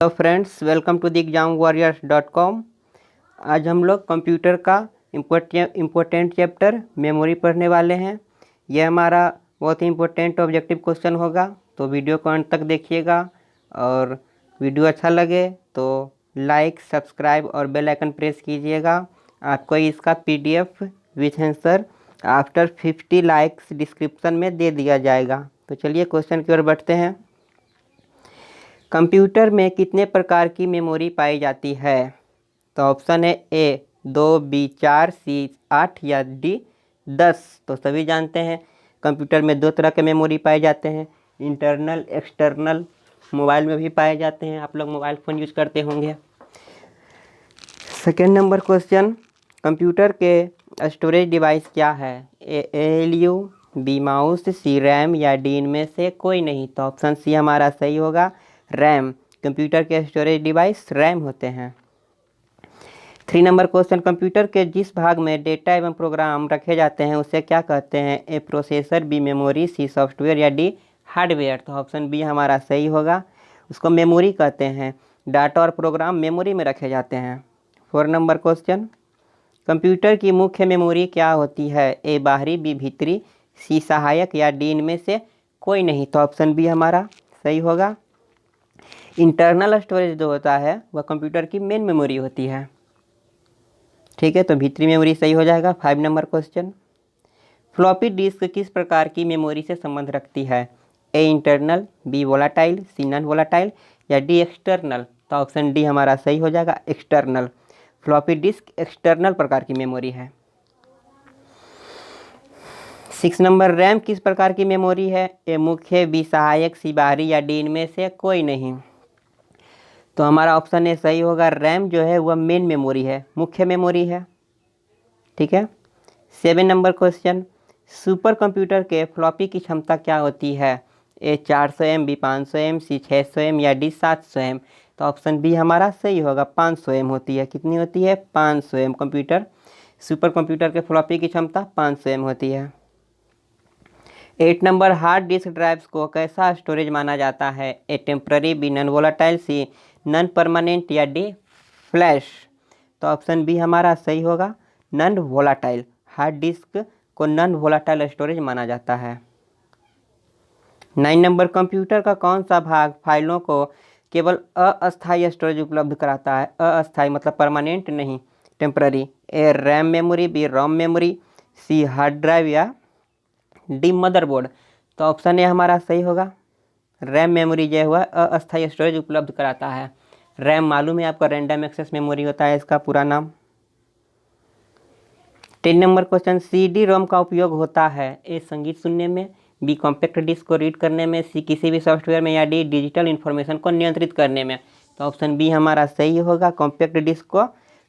तो friends, welcome to the examwarriors.com। आज हम लोग कंप्यूटर का इम्पोर्टेंट चैप्टर मेमोरी पढ़ने वाले हैं। यह हमारा बहुत ही इम्पोर्टेंट ऑब्जेक्टिव क्वेश्चन होगा, तो वीडियो को अंत तक देखिएगा। और वीडियो अच्छा लगे तो लाइक, सब्सक्राइब और बेल आइकन प्रेस कीजिएगा। आपको इसका PDF with answer after 50 likes description में दे दिया जाएगा। तो चलिए क्वेश्चन की ओर बढ़ते हैं। कंप्यूटर में कितने प्रकार की मेमोरी पाई जाती है? तो ऑप्शन है A 2, B 4, C 8 या D 10। तो सभी जानते हैं कंप्यूटर में दो तरह के मेमोरी पाए जाते हैं, इंटरनल, एक्सटर्नल। मोबाइल में भी पाए जाते हैं, आप लोग मोबाइल फ़ोन यूज करते होंगे। सेकेंड नंबर क्वेश्चन, कंप्यूटर के स्टोरेज डिवाइस क्या है? A ALU, B mouse, C RAM या D इनमें से कोई नहीं। तो ऑप्शन C हमारा सही होगा, रैम। कंप्यूटर के स्टोरेज डिवाइस रैम होते हैं। 3 नंबर क्वेश्चन, कंप्यूटर के जिस भाग में डेटा एवं प्रोग्राम रखे जाते हैं उसे क्या कहते हैं? A processor, B memory, C software या D हार्डवेयर। तो ऑप्शन B हमारा सही होगा, उसको मेमोरी कहते हैं। डाटा और प्रोग्राम मेमोरी में रखे जाते हैं। 4 नंबर क्वेश्चन, कंप्यूटर की मुख्य मेमोरी क्या होती है? A बाहरी, B भीतरी, C सहायक या D इनमें से कोई नहीं। तो ऑप्शन B हमारा सही होगा। इंटरनल स्टोरेज जो होता है वह कंप्यूटर की मेन मेमोरी होती है। ठीक है, तो भीतरी मेमोरी सही हो जाएगा। 5 नंबर क्वेश्चन, फ्लॉपी डिस्क किस प्रकार की मेमोरी से संबंध रखती है? A internal, B volatile, C non volatile या D एक्सटर्नल। तो ऑप्शन D हमारा सही हो जाएगा, एक्सटर्नल। फ्लॉपी डिस्क एक्सटर्नल प्रकार की मेमोरी है। 6 नंबर, रैम किस प्रकार की मेमोरी है? A मुख्य, B सहायक, C बाहरी या D इनमें से कोई नहीं। तो हमारा ऑप्शन ए सही होगा, रैम जो है वह मेन मेमोरी है, मुख्य मेमोरी है। ठीक है। 7 नंबर क्वेश्चन, सुपर कंप्यूटर के फ्लॉपी की क्षमता क्या होती है? A 400 M, B 500 M, C 600 M या D 700 M। तो ऑप्शन बी हमारा सही होगा, 500 M होती है। कितनी होती है? 500 M। सुपर कंप्यूटर के फ्लॉपी की क्षमता 500 M होती है। 8 नंबर, हार्ड डिस्क ड्राइव्स को कैसा स्टोरेज माना जाता है? A temporary, B non volatile, C non permanent या डी फ्लैश। तो ऑप्शन बी हमारा सही होगा, नॉन वोलाटाइल। हार्ड डिस्क को नॉन वोलाटाइल स्टोरेज माना जाता है। 9 नंबर, कंप्यूटर का कौन सा भाग फाइलों को केवल अस्थायी स्टोरेज उपलब्ध कराता है? अस्थायी मतलब परमानेंट नहीं, temporary. A RAM memory, B ROM memory, C hard drive या डी मदरबोर्ड। तो ऑप्शन ए हमारा सही होगा, रैम मेमोरी जो हुआ अस्थायी स्टोरेज उपलब्ध कराता है। रैम मालूम है आपका, रैंडम एक्सेस मेमोरी होता है इसका पूरा नाम। 10 नंबर क्वेश्चन, CD रोम का उपयोग होता है? ए संगीत सुनने में, बी कॉम्पैक्ट डिस्क को रीड करने में, सी किसी भी सॉफ्टवेयर में या डी डिजिटल इन्फॉर्मेशन को नियंत्रित करने में। तो ऑप्शन बी हमारा सही होगा, कॉम्पैक्ट डिस्क को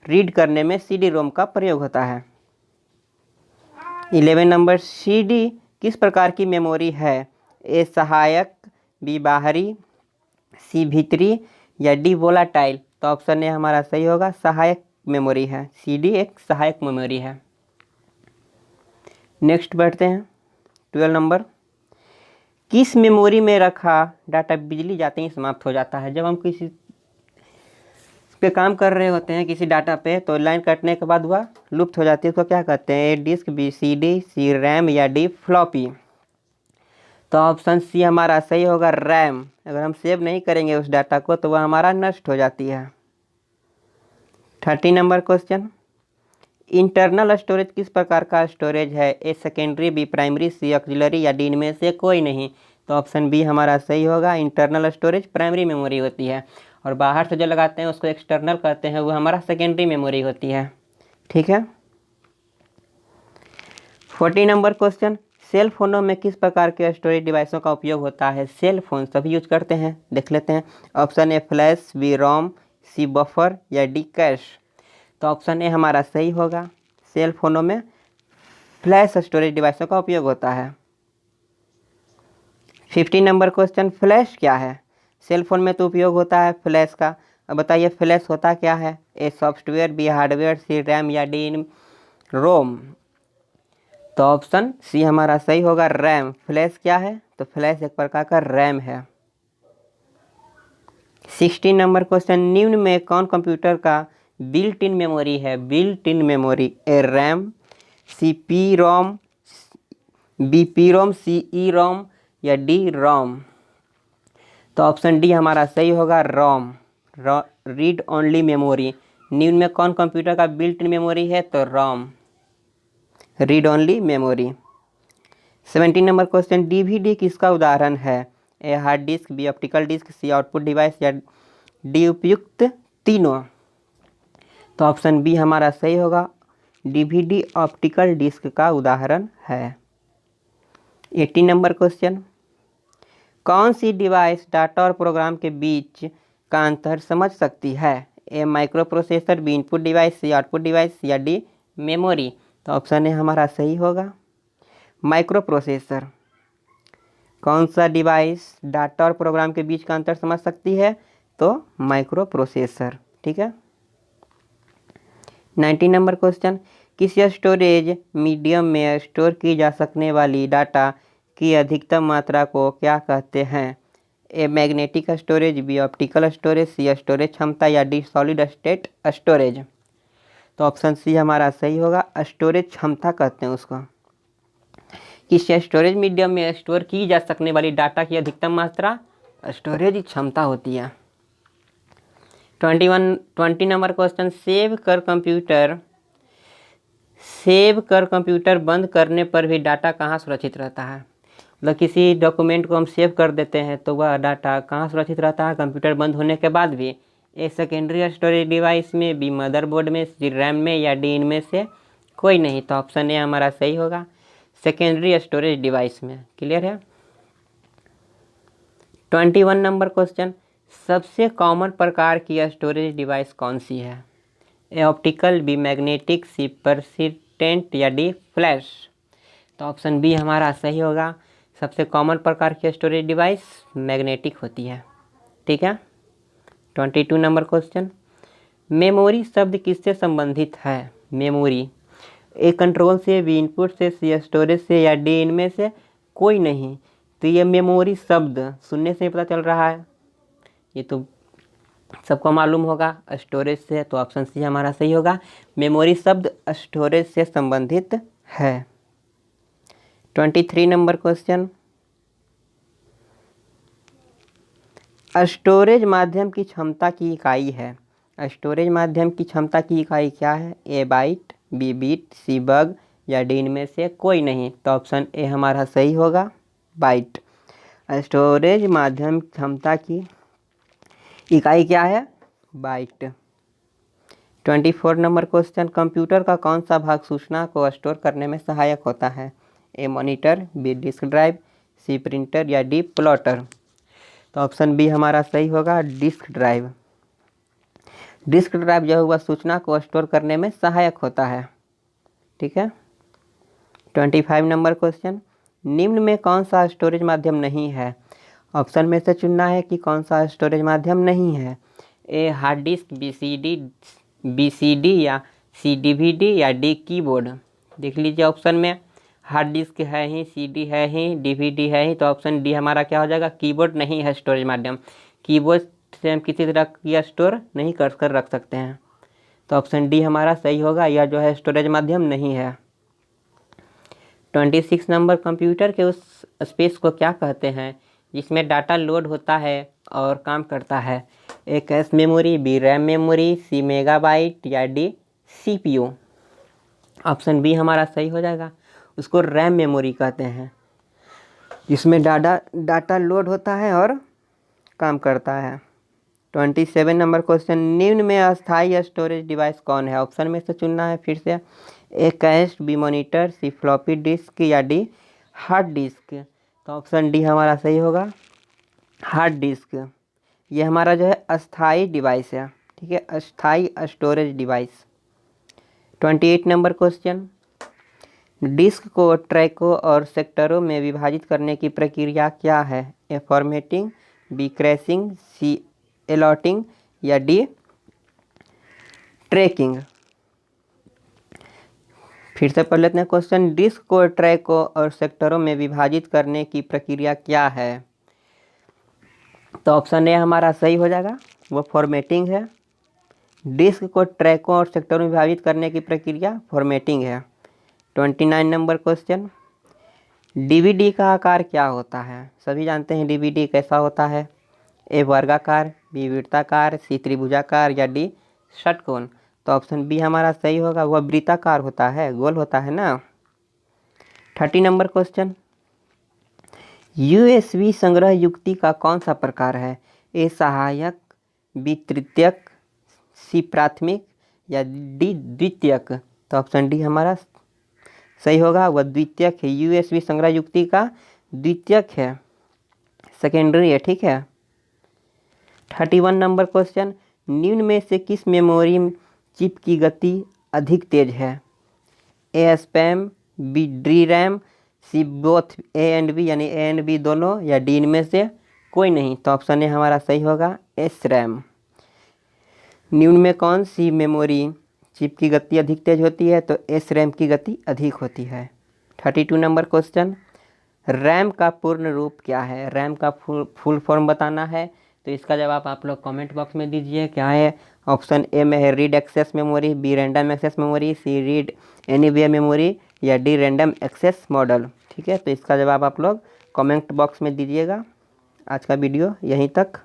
रीड करने में CD रोम का प्रयोग होता है। 11 नंबर, CD किस प्रकार की मेमोरी है? ए सहायक, बी बाहरी, सी भीतरी या डी वोलाटाइल। तो ऑप्शन ए हमारा सही होगा, सहायक मेमोरी है। CD एक सहायक मेमोरी है। नेक्स्ट बढ़ते हैं। 12 नंबर, किस मेमोरी में रखा डाटा बिजली जाते ही समाप्त हो जाता है? जब हम किसी पे काम कर रहे होते हैं किसी डाटा पे, तो लाइन कटने के बाद वह लुप्त हो जाती है, उसको क्या कहते हैं? ए डिस्क, बी CD, सी रैम या डी फ्लॉपी। तो ऑप्शन सी हमारा सही होगा, रैम। अगर हम सेव नहीं करेंगे उस डाटा को तो वह हमारा नष्ट हो जाती है। 30 नंबर क्वेश्चन, इंटरनल स्टोरेज किस प्रकार का स्टोरेज है? A secondary, B primary, C auxiliary या डी इनमें से कोई नहीं। तो ऑप्शन बी हमारा सही होगा, इंटरनल स्टोरेज प्राइमरी मेमोरी होती है, और बाहर से जो लगाते हैं उसको एक्सटर्नल कहते हैं, वो हमारा सेकेंडरी मेमोरी होती है। ठीक है। 40 नंबर क्वेश्चन, सेल फोनों में किस प्रकार के स्टोरेज डिवाइसों का उपयोग होता है? सेल फोन सभी यूज करते हैं, देख लेते हैं। Option A flash, B ROM, C buffer या डी कैश। तो ऑप्शन ए हमारा सही होगा, सेल फोनों में फ्लैश स्टोरेज डिवाइसों का उपयोग होता है। 50 नंबर क्वेश्चन, फ्लैश क्या है? सेल फोन में तो उपयोग होता है फ्लैश का, अब बताइए फ्लैश होता क्या है? A software, B hardware, C RAM या डी रोम। तो ऑप्शन सी हमारा सही होगा, रैम। फ्लैश क्या है? तो फ्लैश एक प्रकार का रैम है। 16 नंबर क्वेश्चन, निम्न में कौन कंप्यूटर का बिल्ट इन मेमोरी है? Built in memory, A RAM, C P ROM, B P ROM, C E ROM या डी रोम? तो ऑप्शन डी हमारा सही होगा, रोम, रीड ओनली मेमोरी। निम्न में कौन कंप्यूटर का बिल्ट इन मेमोरी है? तो ROM, read only memory. 17 number question, DVD किसका उदाहरण है? A hard disk, B optical disk, C output device या डी उपयुक्त तीनों? तो ऑप्शन बी हमारा सही होगा, डीवीडी ऑप्टिकल डिस्क का उदाहरण है। 18 नंबर क्वेश्चन, कौन सी डिवाइस डाटा और प्रोग्राम के बीच का अंतर समझ सकती है? A micro processor, B input device, C output device या डी मेमोरी? तो ऑप्शन ए हमारा सही होगा, माइक्रो प्रोसेसर। कौन सा डिवाइस डाटा और प्रोग्राम के बीच का अंतर समझ सकती है? तो माइक्रो प्रोसेसर, ठीक है। 19 नंबर क्वेश्चन, किस स्टोरेज मीडियम में स्टोर की जा सकने वाली डाटा की अधिकतम मात्रा को क्या कहते हैं? A magnetic storage, B optical storage, C storage क्षमता या डी सॉलिड स्टेट स्टोरेज? तो ऑप्शन सी हमारा सही होगा, स्टोरेज क्षमता कहते हैं उसको। किस स्टोरेज मीडियम में स्टोर की जा सकने वाली डाटा की अधिकतम मात्रा स्टोरेज क्षमता होती है। 20 नंबर क्वेश्चन, सेव कर कंप्यूटर बंद करने पर भी डाटा कहाँ सुरक्षित रहता है? मतलब किसी डॉक्यूमेंट को हम सेव कर देते हैं तो वह डाटा कहाँ सुरक्षित रहता है कंप्यूटर बंद होने के बाद भी? ए सेकेंडरी स्टोरेज डिवाइस में, बी मदरबोर्ड में, सी रैम में या डी इनमें से कोई नहीं? तो ऑप्शन ए हमारा सही होगा, सेकेंडरी स्टोरेज डिवाइस में। क्लियर है। 21 नंबर क्वेश्चन, सबसे कॉमन प्रकार की स्टोरेज डिवाइस कौन सी है? ए ऑप्टिकल, बी मैग्नेटिक, सी परसिस्टेंट या डी फ्लैश? तो ऑप्शन बी हमारा सही होगा, सबसे कॉमन प्रकार की स्टोरेज डिवाइस मैग्नेटिक होती है, ठीक है। 22 नंबर क्वेश्चन, मेमोरी शब्द किससे संबंधित है? मेमोरी, ए कंट्रोल से, बी इनपुट से, सी स्टोरेज से या डी इनमें से कोई नहीं? तो ये मेमोरी शब्द सुनने से ही पता चल रहा है, ये तो सबको मालूम होगा, स्टोरेज से। तो ऑप्शन सी हमारा सही होगा, मेमोरी शब्द स्टोरेज से संबंधित है। 23 नंबर क्वेश्चन, स्टोरेज माध्यम की क्षमता की इकाई है। स्टोरेज माध्यम की क्षमता की इकाई क्या है? A byte, B bit, C bug या डी इनमें से कोई नहीं? तो ऑप्शन ए हमारा सही होगा, बाइट। स्टोरेज माध्यम क्षमता की इकाई क्या है? बाइट। 24 नंबर क्वेश्चन, कंप्यूटर का कौन सा भाग सूचना को स्टोर करने में सहायक होता है? A monitor, B disk drive, C printer या डी प्लॉटर? तो ऑप्शन बी हमारा सही होगा, डिस्क ड्राइव। डिस्क ड्राइव जो हुआ सूचना को स्टोर करने में सहायक होता है, ठीक है। 25 नंबर क्वेश्चन, निम्न में कौन सा स्टोरेज माध्यम नहीं है? ऑप्शन में से चुनना है कि कौन सा स्टोरेज माध्यम नहीं है। A hard disk, B C D या सी DVD या डी कीबोर्ड? देख लीजिए, ऑप्शन में हार्ड डिस्क है ही, CD है ही, DVD है ही, तो ऑप्शन डी हमारा क्या हो जाएगा, कीबोर्ड नहीं है स्टोरेज माध्यम। कीबोर्ड से हम किसी तरह की स्टोर नहीं कर रख सकते हैं, तो ऑप्शन डी हमारा सही होगा, यह जो है स्टोरेज माध्यम नहीं है। 26 नंबर, कंप्यूटर के उस स्पेस को क्या कहते हैं जिसमें डाटा लोड होता है और काम करता है? A cache memory, B RAM memory, C megabyte या डी CPU? ऑप्शन बी हमारा सही हो जाएगा, उसको रैम मेमोरी कहते हैं, जिसमें डाटा लोड होता है और काम करता है। 27 नंबर क्वेश्चन, निम्न में अस्थायी स्टोरेज डिवाइस कौन है? ऑप्शन में से चुनना है फिर से, A cache, B monitor, C floppy disk या डी हार्ड डिस्क? तो ऑप्शन डी हमारा सही होगा, हार्ड डिस्क। ये हमारा जो है अस्थायी डिवाइस है, ठीक है, अस्थायी storage device. 28 number question, disk को ट्रैकों और सेक्टरों में विभाजित करने की प्रक्रिया क्या है? ए फॉर्मेटिंग, बी क्रैशिंग, सी अलॉटिंग या डी ट्रैकिंग? फिर से पढ़ लेते हैं क्वेश्चन, डिस्क को ट्रैकों और सेक्टरों में विभाजित करने की प्रक्रिया क्या है? तो ऑप्शन ए हमारा सही हो जाएगा, वो फॉर्मेटिंग है। डिस्क को ट्रैकों और सेक्टरों में विभाजित करने की प्रक्रिया फॉर्मेटिंग है। 29 नंबर क्वेश्चन, डीवीडी का आकार क्या होता है? सभी जानते हैं डीवीडी कैसा होता है। ए वर्गाकार, बी वृत्ताकार, सी त्रिभुजाकार या डी षटकोण। तो ऑप्शन बी हमारा सही होगा, वह वृत्ताकार होता है, गोल होता है ना। 30 नंबर क्वेश्चन, यूएसबी संग्रह युक्ति का कौन सा प्रकार है? ए सहायक, बी तृतीयक, सी प्राथमिक या डी द्वितीयक। तो ऑप्शन डी हमारा सही होगा, वह द्वितीयक है। यूएसबी संग्रह युक्ति का द्वितीयक है, सेकेंडरी है, ठीक है। 31 नंबर क्वेश्चन, निम्न में से किस मेमोरी चिप की गति अधिक तेज है? A SRAM, B D RAM, C both A and B यानी ए एंड बी दोनों, या डी इनमें से कोई नहीं। तो ऑप्शन ए हमारा सही होगा, एस रैम। निम्न में कौन सी मेमोरी चिप की गति अधिक तेज होती है? तो एस रैम की गति अधिक होती है। 32 नंबर क्वेश्चन, रैम का पूर्ण रूप क्या है? रैम का फुल फॉर्म बताना है, तो इसका जवाब आप लोग कमेंट बॉक्स में दीजिए। क्या है? ऑप्शन ए में है read access memory, B random access memory, C read anywhere memory या डी रैंडम एक्सेस मॉडल। ठीक है, तो इसका जवाब आप लोग कमेंट बॉक्स में दीजिएगा। आज का वीडियो यहीं तक।